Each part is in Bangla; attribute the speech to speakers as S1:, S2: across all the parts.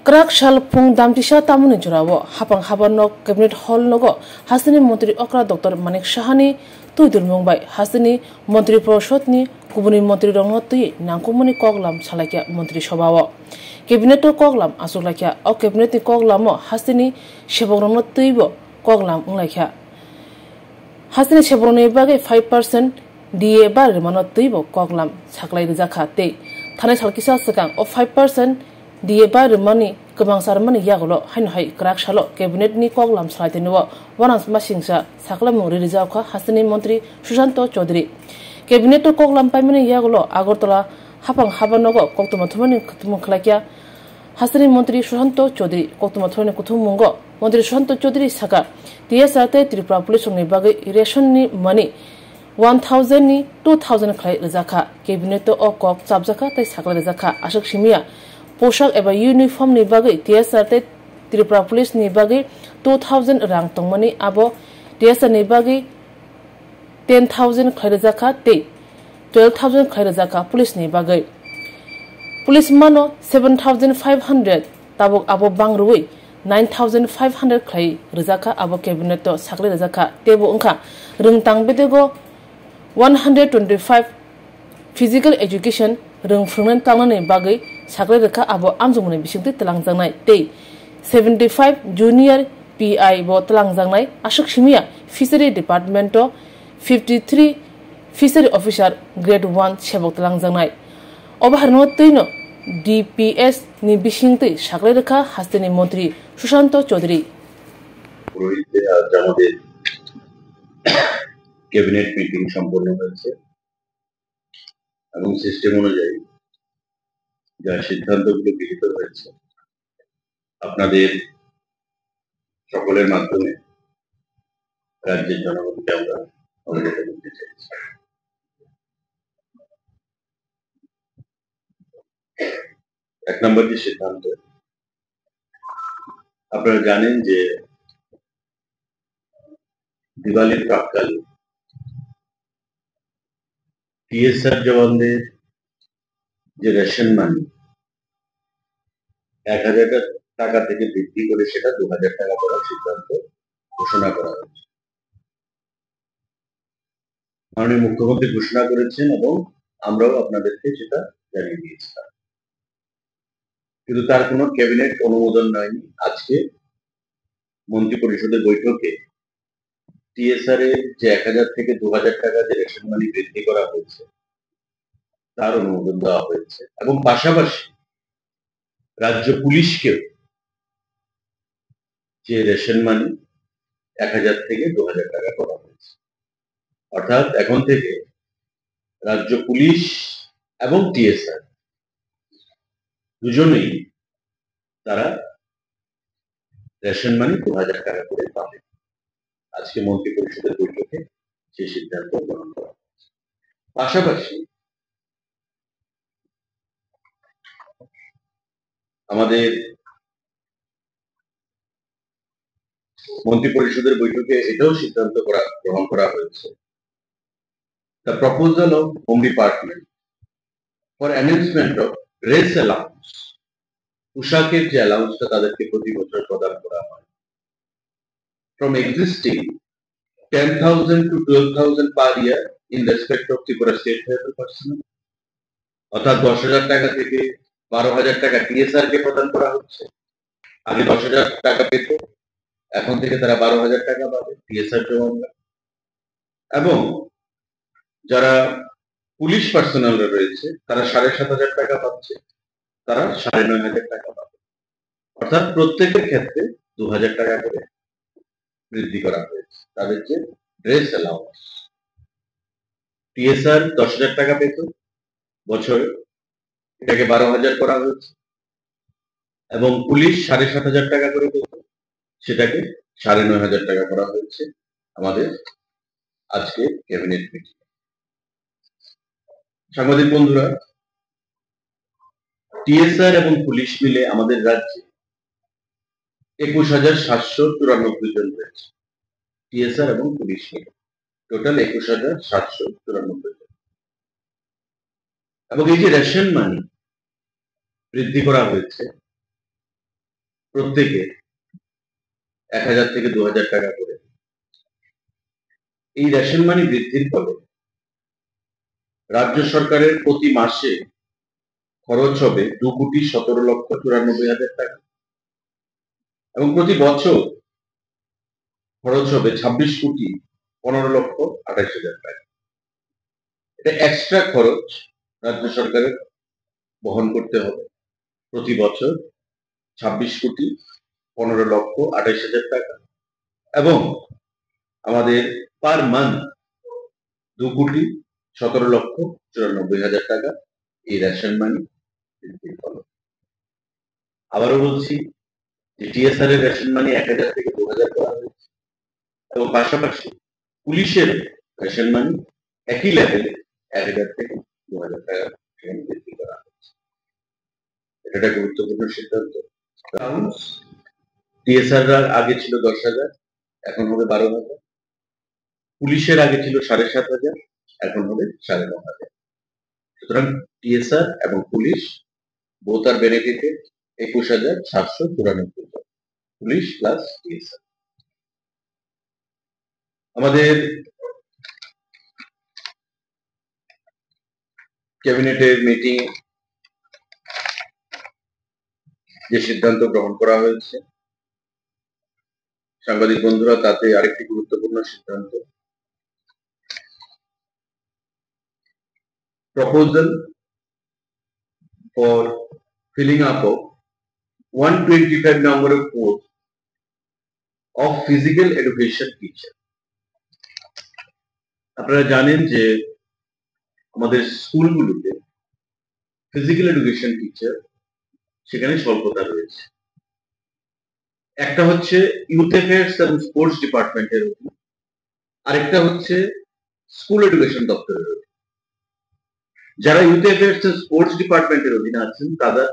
S1: Krak shal pung damtisha tamuni jurawo hapang haban nok cabinet hall nogo hasini Montri Okra Dr. Manik Shahani tuidul mungbai hasini Montri Proshot ni kubuni Montri Rongnotui nangkumuni koglam salakya Montri Shobawo cabinet koglam asulakya o cabinet koglamo hasini shebong Rongnotui koglam unglakya hasini shebong bage 5% DA bar manotui koglam saklai rijaka te thane salkisa sakang o 5% DA bar money kebang sarmani yagolo hain hai krak shalo cabinet ni koglam salaitenwa wanans masingsa saklam rijauka hasini Montri Sushanto Chaudhary cabinet koglam paimani yagolo Agartala hapang habanogo koktuma thumani kutum khlakya hasini Montri Sushanto Chaudhary koktuma thone kutumungo Montri Sushanto Chaudhary saka TSR te Tripura police ni bagi ration ni money 1000 ni 2000 khlai rijaka cabinet o kok sabjaka tai sakla rijaka ashok shimia पोशाक एबा यूनिफॉर्म नि बागै TSR ते त्रिपुरा पुलिस नि बागै 2000 रां तंगमनि आबो TSR नि बागै 10000 खैरजाका ते 12000 खैरजाका पुलिस नि बागै पुलिस मानो 7500 ताबो आबो बांगरुइ 9500 खै रजाका आबो कैबिनेट तो साखले रजाका तेबो अंखा रोंतां बेदेगो 125 फिजिकल एजुकेशन रोंफुंनान तांनानै बागै साखले रखा आबो आमजमुनि बिसिंति तलांजांनाय ते 75 जूनियर PI बो तलांजांनाय आशक सिमिया fishery department 53 fishery officer grade 1 सेबक तलांजांनाय अबहारनो तैनो DPS नि बिसिंति साखले रखा हास्तेनि मंत्री सुशांत चौधरी
S2: পুরোহিতে আজ আমাদের ক্যাবিনেট মিটিং সম্পন্ন হয়েছে এবং সিস্টেম অনুযায়ী যা সিদ্ধান্তগুলো গৃহীত হয়েছে আপনাদের সকলের মাধ্যমে রাজ্যের জনগণকে আমরা অবগত করতে চাইছি। এক নম্বর যে সিদ্ধান্ত, আপনারা জানেন যে দিওয়ালির প্রাক্কালে TSR জওয়ানদের যে রেশন মানি 1000 টাকা থেকে বৃদ্ধি করে সেটা 2000 টাকা করার সিদ্ধান্ত ঘোষণা করা হয়েছে। মাননীয় মুখ্যমন্ত্রী ঘোষণা করেছেন এবং আমরাও আপনাদেরকে সেটা জানিয়ে দিয়েছিলাম, কিন্তু তার কোনো ক্যাবিনেট অনুমোদন হয়নি। আজকে মন্ত্রী পরিষদের বৈঠকে TSR এর যে 1000 থেকে 2000 টাকা যে রেশন মানি বৃদ্ধি করা হয়েছে তার অনুমোদন দেওয়া হয়েছে এবং পাশাপাশি রাজ্য পুলিশকেও যে রেশন মানি 1000 থেকে 2000 টাকা করা হয়েছে। অর্থাৎ এখন থেকে রাজ্য পুলিশ এবং TSR দুজনেই তারা রেশন মানি 2000 টাকা করে পাবে। আজকে মন্ত্রী পরিষদের বৈঠকে সেই সিদ্ধান্ত গ্রহণ করা হয়েছে। পাশাপাশি আমাদের মন্ত্রী পরিষদের বৈঠকে এটাও সিদ্ধান্ত গ্রহণ করা হয়েছে, the proposal of Home Department for enhancement of dress allowance, পোশাকের যে অ্যালাউন্সটা তাদেরকে প্রতি বছর প্রদান করা হয়, from existing 10,000 to 12,000 per year in respect of Tripura state level personnel, অর্থাৎ 10,000 টাকা থেকে 12,000 টাকা TSR কে প্রদান করা হচ্ছে। আগে 10,000 টাকা পেত, এখন থেকে তারা 12,000 টাকা পাবে TSR জওয়ানরা। এবং যারা পুলিশ পার্সোনাল রয়েছে তারা 7,500 টাকা পাচ্ছে, তারা 9,500 টাকা পাবে। অর্থাৎ প্রত্যেকের ক্ষেত্রে 2,000 টাকা করে বৃদ্ধি করা হয়েছে তাদের যে ড্রেস অ্যালাউন্স। TSR 10,000 টাকা পেত বছরে, এটাকে 12,000 করা হয়েছে এবং পুলিশ 7,500 টাকা করে পেত, সেটাকে 9,500 টাকা করা হয়েছে আমাদের আজকে ক্যাবিনেট মিটিং। সাংবাদিক বন্ধুরা, TSR এবং পুলিশ মিলে আমাদের রাজ্যে 21,794 জন রয়েছে। TSR এবং পুলিশ মিলে টোটাল 21,794 জন। এবং এই যে রেশন মানি বৃদ্ধি করা হয়েছে, প্রত্যেকে 1000 থেকে 2000 টাকা করে। এই রেশন মানি বৃদ্ধির ফলে রাজ্য সরকারের প্রতি মাসে খরচ হবে 2,17,94,000 টাকা এবং প্রতি বছর খরচ হবে 26,15,28,000 টাকা। এটা এক্সট্রা খরচ রাজ্য সরকারের বহন করতে হবে প্রতি বছর 26,15,28,000 টাকা এবং আমাদের পার মান্থ 2,17,94,000 টাকা এই রেশন মানি বৃদ্ধির ফলে। আবারও বলছি যে টিএসআর এর রেশন মানি 1000 থেকে 2000 করা হয়েছে এবং পাশাপাশি পুলিশের রেশন মানি একই লেভেলে 1000 থেকে 2000 টাকা বৃদ্ধি করা হয়েছে। এটা একটা গুরুত্বপূর্ণ সিদ্ধান্ত। টিএসআর আগে ছিল 10,000, এখন হবে 12,000। পুলিশের আগে ছিল 7,500, এখন হবে 9,500। সুতরাং টিএসআর এবং পুলিশ বোথ আর বেনিফিটেড 21,794 পুলিশ প্লাস টিএসআর। আমাদের ক্যাবিনেটের মিটিং যে সিদ্ধান্ত গ্রহণ করা হয়েছে সাংবাদিক বন্ধুরা, তাতে আরেকটি গুরুত্বপূর্ণ সিদ্ধান্ত, proposal for filling up of 125 number of posts of physical education teacher। আপনারা জানেন যে আমাদের স্কুলগুলোতে ফিজিক্যাল এডুকেশন টিচার সেখানে স্বল্পতা রয়েছে। একটা হচ্ছে ইউথ অ্যাফেয়ার্স এবং স্পোর্টস ডিপার্টমেন্টের অধীনে, আরেকটা হচ্ছে স্কুল এডুকেশন দপ্তরের অধীনে। যারা ইউথ অ্যাফেয়ার্স এবং স্পোর্টস ডিপার্টমেন্টের অধীনে আছেন তাদের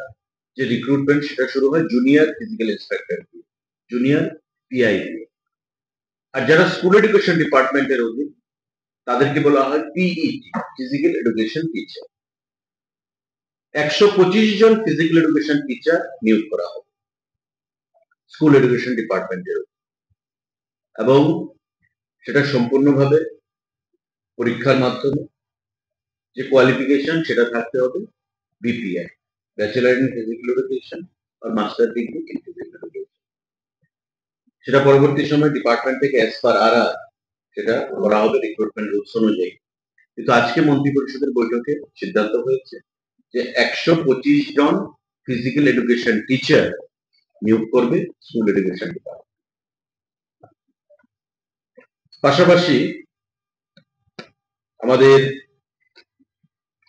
S2: যে রিক্রুটমেন্ট সেটা শুরু হয় জুনিয়র ফিজিক্যাল ইন্সট্রাক্টর দিয়ে, জুনিয়র পিআই দিয়ে। আর যারা স্কুল এডুকেশন ডিপার্টমেন্টের অধীন তাদেরকে বলা হয় পিইটি, ফিজিক্যাল এডুকেশন টিচার। 125 জন ফিজিক্যাল এডুকেশন টিচার নিয়োগ করা হবে স্কুল এডুকেশন ডিপার্টমেন্টের এবং সেটা সম্পূর্ণভাবে পরীক্ষার মাধ্যমে। যে কোয়ালিফিকেশন সেটা থাকতে হবে BPI, bachelor in physical education আর master degree in physical education. সেটা পরবর্তী সময় ডিপার্টমেন্ট থেকে অ্যাজ পার আরআর সেটা করা হবে রিক্রুটমেন্ট রুলস অনুযায়ী। কিন্তু আজকে মন্ত্রী পরিষদের বৈঠকে সিদ্ধান্ত হয়েছে যে 125 জন ফিজিক্যাল এডুকেশন টিচার নিয়োগ করবে স্কুল এডুকেশন ডিপার্টমেন্ট। পাশাপাশি আমাদের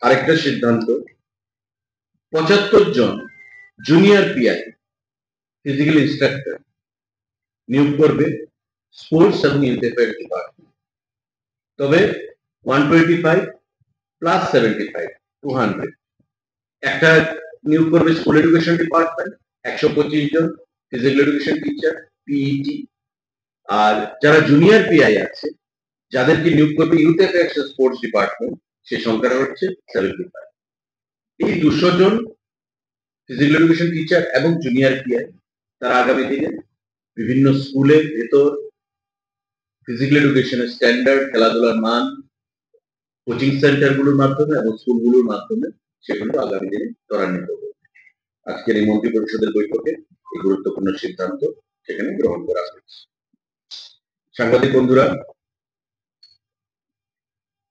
S2: আরেকটা সিদ্ধান্ত, 75 জন জুনিয়র পিআই ফিজিক্যাল ইন্সট্রাক্টর নিয়োগ করবে স্পোর্টস এবং ইউথ অ্যাফেয়ার্স ডিপার্টমেন্ট। তবে 125 প্লাস 75 200 একটা নিয়োগ করবে স্কুল এডুকেশন ডিপার্টমেন্ট, 125 জন ফিজিক্যাল এডুকেশন টিচার পিইটি। আর যারা জুনিয়র পিআই আছে যাদেরকে নিয়োগ করবে ইউথ অ্যাফেয়ার্স স্পোর্টস ডিপার্টমেন্ট, সেই সংখ্যাটা হচ্ছে 75। এই 200 জন ফিজিক্যাল এডুকেশন টিচার এবং জুনিয়র পিআই তারা আগামী দিনে বিভিন্ন স্কুলের ভেতর ফিজিক্যাল এডুকেশনের স্ট্যান্ডার্ড, খেলাধুলার মান, কোচিং সেন্টারগুলোর মাধ্যমে এবং স্কুলগুলোর মাধ্যমে সেগুলো আগামী দিনে ত্বরান্বিত হবে। আজকের এই মন্ত্রী পরিষদের বৈঠকে এই গুরুত্বপূর্ণ সিদ্ধান্ত সেখানে গ্রহণ করা হয়েছে। সাংবাদিক বন্ধুরা,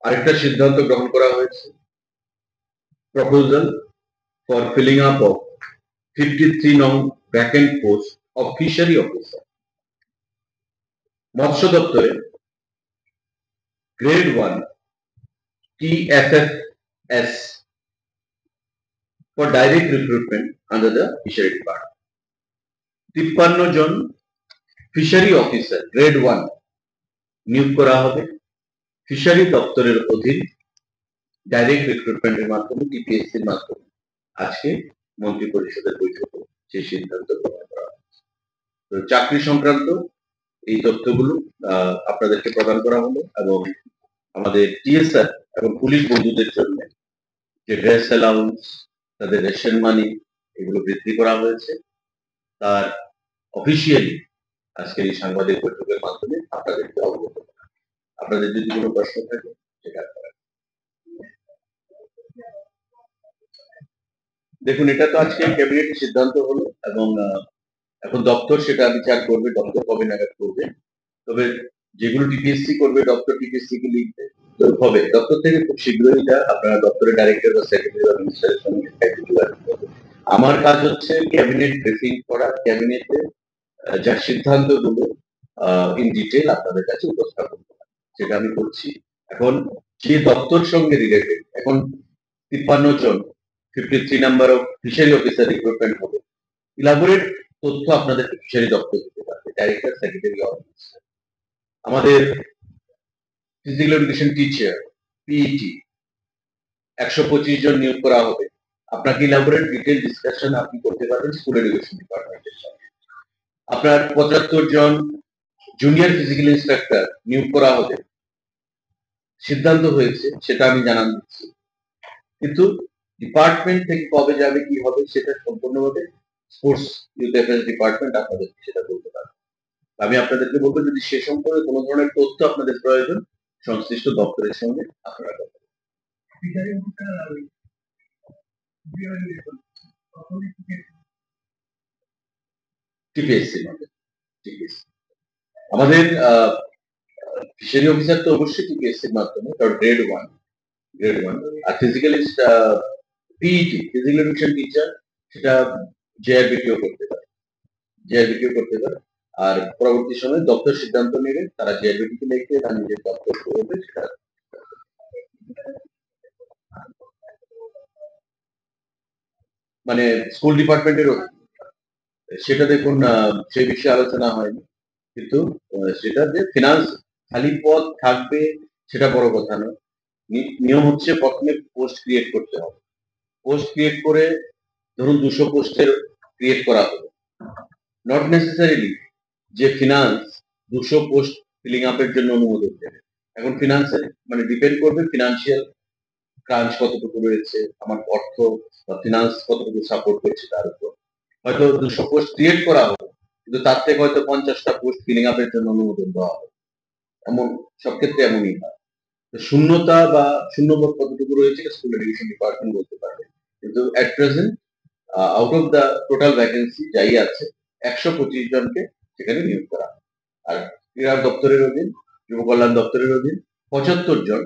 S2: আরেকটা সিদ্ধান্ত গ্রহণ করা হয়েছে, proposal for filling up of 53 নং vacant post of fishery officer. মৎস্য দপ্তরে grade 1 TFFS for direct recruitment under the fishery department। 53 জন ফিশারি অফিসার গ্রেড 1 নিয়োগ করা হবে ফিশারি দপ্তরের অধীন ডাইরেক্ট রিক্রুটমেন্টের মাধ্যমে, টিপিএসসির মাধ্যমে। আজকে মন্ত্রী পরিষদের বৈঠকে সেই সিদ্ধান্ত গ্রহণ করা হয়েছে। চাকরি সংক্রান্ত এই তথ্যগুলো আপনাদেরকে প্রদান করা হলো এবং আমাদের টিএসআর এবং পুলিশ বন্ধুদের জন্য যে ড্রেস অ্যালাউন্স, তাদের রেশন মানি, এগুলো বৃদ্ধি করা হয়েছে। তার অফিসিয়ালি আজকের এই সাংবাদিক বৈঠকের মাধ্যমে আপনাদেরকে অবগত করা। আপনাদের যদি কোনো প্রশ্ন থাকে সেটা করেন। দেখুন, এটা তো আজকে ক্যাবিনেটের সিদ্ধান্ত হলো এবং এখন দপ্তর সেটা বিচার করবে, দপ্তর কবে নাগাদ করবে। তবে যেগুলো টিপিএসসি করবে, দপ্তর টিপিএসসি কে লিখবে হবে, দপ্তর থেকে খুব শীঘ্রই এটা আপনারা দপ্তরের ডাইরেক্টর বা সেক্রেটারি বা মিনিস্টারের সঙ্গে আমার কাজ হচ্ছে ক্যাবিনেট ব্রিফিং করা, ক্যাবিনেটে যার সিদ্ধান্তগুলো ইন ডিটেল আপনাদের কাছে উপস্থাপন করা, সেটা আমি করছি। এখন যে দপ্তর সঙ্গে রিলেটেড, এখন 53 জন 53 number of fishery officer recruitment হবে। ইলাবোরেট তথ্য আপনাদেরকে ফিশারি দপ্তর দিতে পারবে, ডাইরেক্টর সেক্রেটারি অফিস। আমাদের ফিজিক্যাল এডুকেশন টিচার পিইটি 125 জন নিয়োগ করা হবে। আপনাকে ইলাবোরেট ডিটেল ডিসকাশন আপনি করতে পারবেন স্কুল এডুকেশন ডিপার্টমেন্টের সঙ্গে। আপনার 75 জন জুনিয়র ফিজিক্যাল ইন্সট্রাক্টর নিয়োগ করা হবে, সিদ্ধান্ত হয়েছে, সেটা আমি জানান দিচ্ছি। কিন্তু ডিপার্টমেন্ট থেকে কবে যাবে কি হবে সেটা সম্পূর্ণভাবে স্পোর্টস ইউথ অ্যাফেয়ার্স ডিপার্টমেন্ট আপনাদের সেটা বলতে পারবে। আমি আপনাদেরকে বলবো, যদি সে সম্পর্কে কোনো ধরনের তথ্য আপনাদের প্রয়োজন, সংশ্লিষ্ট দপ্তরের সঙ্গে আপনারা কথা বলুন। টিপিএসসি আমাদের ফিশারি অফিসার তো অবশ্যই টিপিএসসির মাধ্যমে, কারণ গ্রেড ওয়ান, আর physical PET physical education teacher সেটা জেআরবিটিও করতে পারে, আর পরবর্তী সময় দপ্তর সিদ্ধান্ত নেবে, তারা জেআরবিটিকে লিখবে, তারা নিজের দপ্তর করবে, সেটা মানে স্কুল ডিপার্টমেন্টের সেটা দেখুন সেই বিষয়ে আলোচনা হয়নি, কিন্তু সেটা যে ফিনান্স খালি পদ থাকবে সেটা বড় কথা নয়। নিয়ম হচ্ছে প্রথমে পোস্ট ক্রিয়েট করতে হবে, পোস্ট ক্রিয়েট করে ধরুন 200 পোস্টের ক্রিয়েট করা হবে, নট নেসেসারিলি যে ফিনান্স 200 পোস্ট ফিলিং আপের জন্য অনুমোদন দেবে। এখন ফিনান্সের মানে ডিপেন্ড করবে ফিনান্সিয়াল ক্রাঞ্চ কতটুকু রয়েছে, আমার অর্থ বা ফিনান্স কতটুকু সাপোর্ট করছে তার উপর। হয়তো 200 পোস্ট ক্রিয়েট করা হবে, কিন্তু তার থেকে হয়তো 50টা পোস্ট ফিলিং আপের জন্য অনুমোদন দেওয়া হবে, এমন সব ক্ষেত্রে এমনই হয়। শূন্যতা বা শূন্যপদ কতটুকু রয়েছে স্কুল এডুকেশন ডিপার্টমেন্ট বলতে পারবে, কিন্তু at present out of the total vacancy যাই আছে 125 জনকে সেখানে নিয়োগ করা। আর ক্রীড়া দপ্তরের অধীন, যুব কল্যাণ দপ্তরের অধীন 75 জন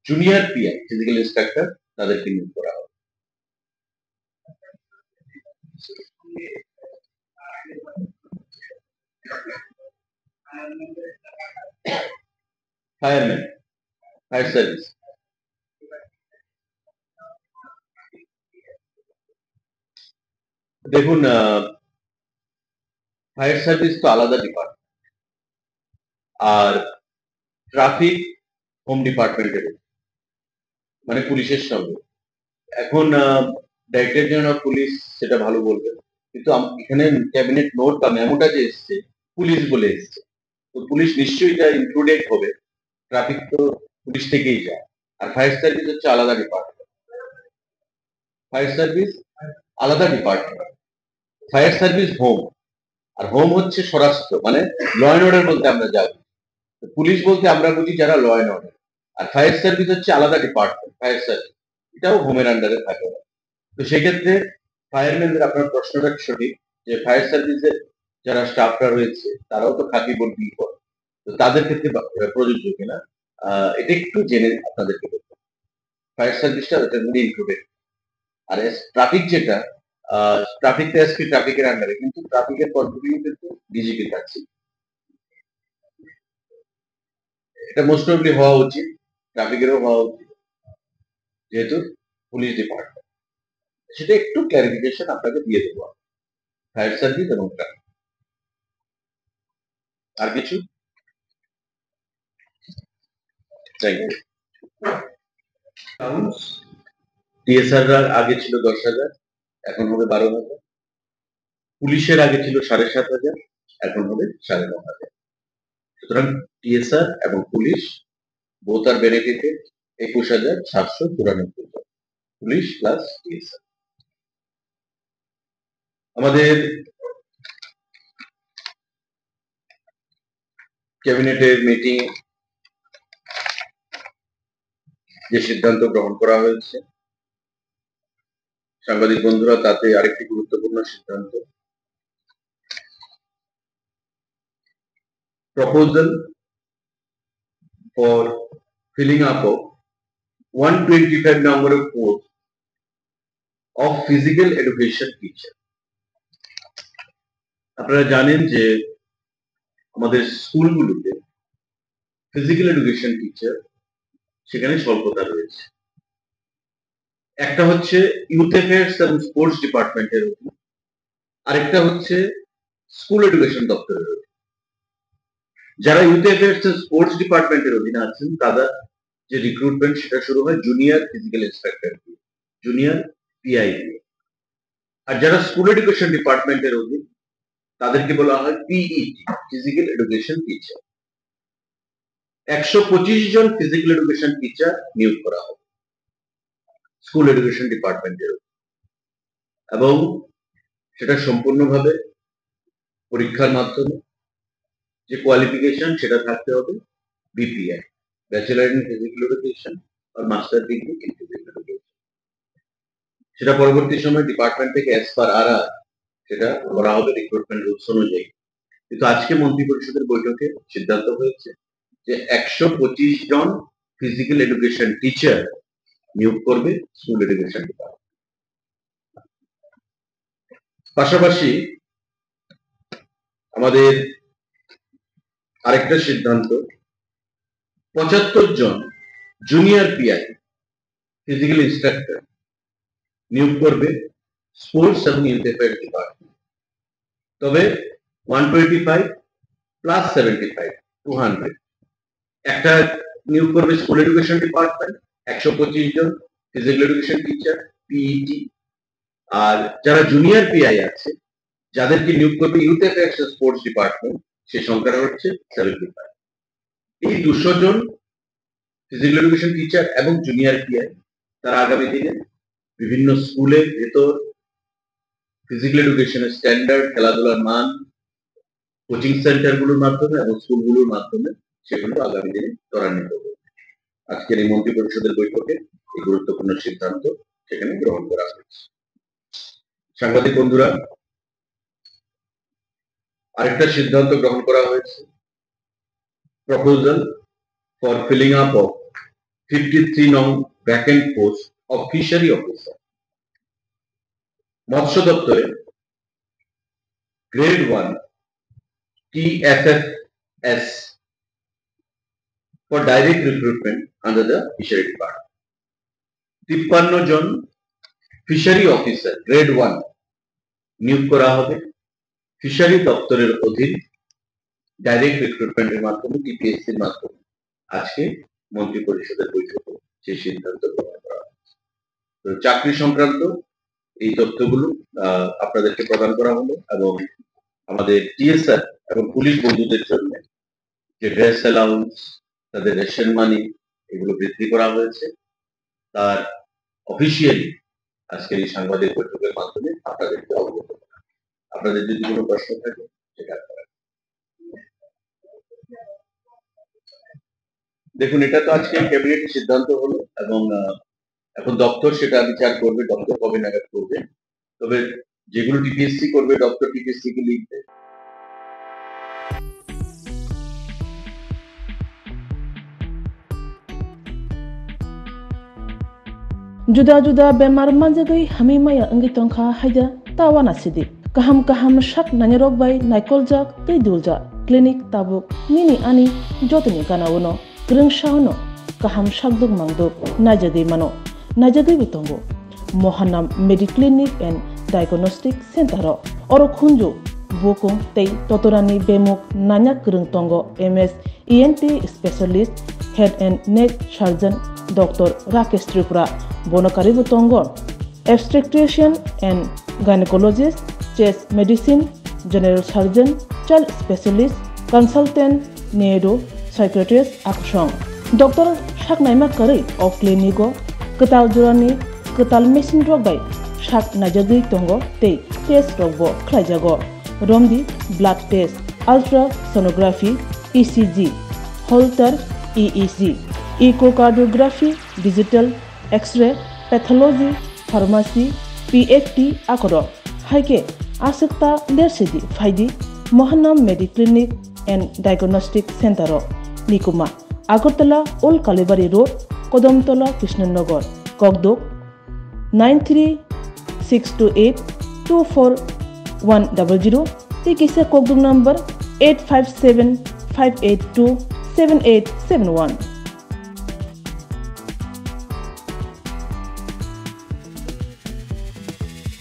S2: জুনিয়র পিআই ফিজিক্যাল ইন্সট্রাক্টর তাদেরকে নিয়োগ করা হবে। ফায়ারম্যান, ফায়ার সার্ভিস, দেখুন ফায়ার সার্ভিস তো আলাদা ডিপার্টমেন্ট, আর ট্রাফিক হোম ডিপার্টমেন্টের মানে পুলিশের সঙ্গে। এখন ডাইরেক্টর জেনারেল অফ পুলিশ সেটা ভালো বলবে, কিন্তু এখানে ক্যাবিনেট নোট বা মেমোটা যে এসছে পুলিশ বলে এসছে, তো পুলিশ নিশ্চয়ই এটা ইনক্লুডেড হবে। ট্রাফিক তো পুলিশ থেকেই যায়, আর ফায়ার সার্ভিস হচ্ছে আলাদা ডিপার্টমেন্ট। ফায়ার সার্ভিস আলাদা ডিপার্টমেন্ট, ফায়ার সার্ভিস হোম, আর হোম হচ্ছে স্বরাষ্ট্র, মানে ল অ্যান্ড অর্ডার বলতে আমরা যাই, পুলিশ বলতে আমরা বুঝি যারা ল অ্যান্ড অর্ডার, আর ফায়ার সার্ভিস হচ্ছে আলাদা ডিপার্টমেন্ট। ফায়ার সার্ভিস এটাও হোমের আন্ডারে থাকে। তো সেক্ষেত্রে ফায়ারম্যানদের আপনার প্রশ্নটা সঠিক, যে ফায়ার সার্ভিসের যারা স্টাফরা রয়েছে তারাও তো খাকি বলবি করে, তো তাদের ক্ষেত্রে প্রযোজ্য কিনা এটা একটু জেনে আপনাদেরকে বলতে, ফায়ার সার্ভিসটা ওটার মধ্যে ইনক্লুডেড। আর ট্রাফিক যেটা, ট্রাফিক তো এসপি ট্রাফিকের আন্ডারে, কিন্তু ট্রাফিকের পদগুলো কিন্তু ডিজিপির কাছে, এটা মোস্ট প্রবাবলি হওয়া উচিত, ট্রাফিকেরও হওয়া উচিত, যেহেতু পুলিশ ডিপার্টমেন্ট। সেটা একটু ক্লারিফিকেশন আপনাকে দিয়ে দেবো, ফায়ার সার্ভিস এবং ট্রাফিক। আর কিছু? Thank you. টিএসআর আগে ছিল 10,000, এখন হবে 12,000। পুলিশের আগে ছিল 7,500, এখন হবে 9,500। সুতরাং টিএসআর এবং পুলিশ বোথ আর বেনিফিটেড 21,794 পুলিশ প্লাস টিএসআর। আমাদের ক্যাবিনেটের মিটিং যে সিদ্ধান্ত গ্রহণ করা হয়েছে, সাংবাদিক বন্ধুরা, তাতে আরেকটি গুরুত্বপূর্ণ সিদ্ধান্ত, proposal for filling up of 125 number of posts of physical education teacher. আপনারা জানেন যে আমাদের স্কুলগুলোতে ফিজিক্যাল এডুকেশন টিচার সেখানে স্বল্পতা রয়েছে। একটা হচ্ছে ইউথ অ্যাফেয়ার্স এবং স্পোর্টস ডিপার্টমেন্টের অধীন, আরেকটা হচ্ছে স্কুল এডুকেশন দপ্তরের অধীন। যারা ইউথ অ্যাফেয়ার্স এবং স্পোর্টস ডিপার্টমেন্টের অধীনে আছেন তাদের যে রিক্রুটমেন্ট সেটা শুরু হয় জুনিয়র ফিজিক্যাল ইন্সট্রাক্টর দিয়ে, জুনিয়র পিআই দিয়ে। আর যারা স্কুল এডুকেশন ডিপার্টমেন্টের অধীন তাদেরকে বলা হয় পিইটি, ফিজিক্যাল এডুকেশন টিচার। 125 জন ফিজিক্যাল এডুকেশন টিচার নিয়োগ করা হবে স্কুল এডুকেশন ডিপার্টমেন্টের, এবং সেটা সম্পূর্ণভাবে পরীক্ষার মাধ্যমে। যে কোয়ালিফিকেশন সেটা থাকতে হবে BPI, bachelor in physical education আর master degree in physical education. সেটা পরবর্তী সময় ডিপার্টমেন্ট থেকে অ্যাজ পার আরআর সেটা করা হবে রিক্রুটমেন্ট রুলস অনুযায়ী। কিন্তু আজকে মন্ত্রী পরিষদের বৈঠকে সিদ্ধান্ত হয়েছে যে 125 জন ফিজিক্যাল এডুকেশন টিচার নিয়োগ করবে স্কুল এডুকেশন ডিপার্টমেন্ট। পাশাপাশি আমাদের আরেকটা সিদ্ধান্ত, 75 জন জুনিয়র পিআই ফিজিক্যাল ইন্সট্রাক্টর নিয়োগ করবে স্পোর্টস এবং ইউথ অ্যাফেয়ার্স ডিপার্টমেন্ট। তবে 125 প্লাস 75, 200 একটা নিয়োগ করবে স্কুল এডুকেশন ডিপার্টমেন্ট, 125 জন ফিজিক্যাল এডুকেশন টিচার পিইটি। আর যারা জুনিয়র পিআই আছে যাদেরকে নিয়োগ করবে ইউথ অ্যাফেয়ার্স স্পোর্টস ডিপার্টমেন্ট, সেই সংখ্যাটা হচ্ছে 75। এই 200 জন ফিজিক্যাল এডুকেশন টিচার এবং জুনিয়র পিআই তারা আগামী দিনে বিভিন্ন স্কুলের ভেতর ফিজিক্যাল এডুকেশনের স্ট্যান্ডার্ড, খেলাধুলার মান, কোচিং সেন্টারগুলোর মাধ্যমে এবং স্কুলগুলোর মাধ্যমে সেগুলো আগামী দিনে ত্বরান্বিত হবে। আজকের এই মন্ত্রী পরিষদের বৈঠকে এই গুরুত্বপূর্ণ সিদ্ধান্ত সেখানে গ্রহণ করা হয়েছে। সাংবাদিক বন্ধুরা, আরেকটা সিদ্ধান্ত গ্রহণ করা হয়েছে, proposal for filling up of 53 নং vacant post of fishery officer. মৎস্য দপ্তরে grade 1 TFFS for direct recruitment under the fishery department. 53 জন ফিশারি অফিসার গ্রেড 1 নিয়োগ করা হবে ফিশারি দপ্তরের অধীন ডাইরেক্ট রিক্রুটমেন্টের মাধ্যমে, টিপিএসসির মাধ্যমে। আজকে মন্ত্রী পরিষদের বৈঠকে সেই সিদ্ধান্ত গ্রহণ করা হয়েছে। তো চাকরি সংক্রান্ত এই তথ্যগুলো আপনাদেরকে প্রদান করা হলো, এবং আমাদের টিএসআর এবং পুলিশ বন্ধুদের জন্য যে ড্রেস অ্যালাউন্স, তাদের রেশন মানি, এগুলো বৃদ্ধি করা হয়েছে, তার অফিসিয়ালি আজকের এই সাংবাদিক বৈঠকের মাধ্যমে আপনাদেরকে অবগত করা। আপনাদের যদি কোনো প্রশ্ন থাকে সেটা করেন। দেখুন, এটা তো আজকে ক্যাবিনেটের সিদ্ধান্ত হলো, এবং এখন দপ্তর সেটা বিচার করবে, দপ্তর কবে নাগাদ করবে। তবে যেগুলো টিপিএসসি করবে, দপ্তর টিপিএসসি কে লিখবে।
S1: जुदा-जुदा बेमार manjagai hamimaya अंगी tongkha haida tawana sidi kaham shak nanyarok bai naikoljak tei dulja clinic tabuk nini ani jotini kanawono grengshauno kaham shakduk mangduk najagei mano najagei bitongo Mohanam Mediclinic and Diagnostic Center oro khunju bokung tei totorani bemuk nanya krung tongo MS ENT specialist head and neck surgeon Dr. Rakesh Tripura Bonakari Butongo, obstetrician and gynecologist, chest medicine, general surgeon, child specialist, consultant, neuro, psychiatrist, Akshong. Dr. Shaknaima Kari of Clinico, Katal Jurani, Katal Machine Drug by Shak Najagi Tongo, Te, Test Robo, Klajago, Romdi, blood test, ultrasonography, ECG, Holter EEG, echocardiography, digital X-ray, pathology, pharmacy, PFT akoro. Haike asakta lersidi faidi Mohanam Mediclinic and Diagnostic Center Nikuma Agartala Old Kalibari Road Kodamtola Krishnanagar Kogdok 93628241100 Tikisa Kogdok number 857-582-7871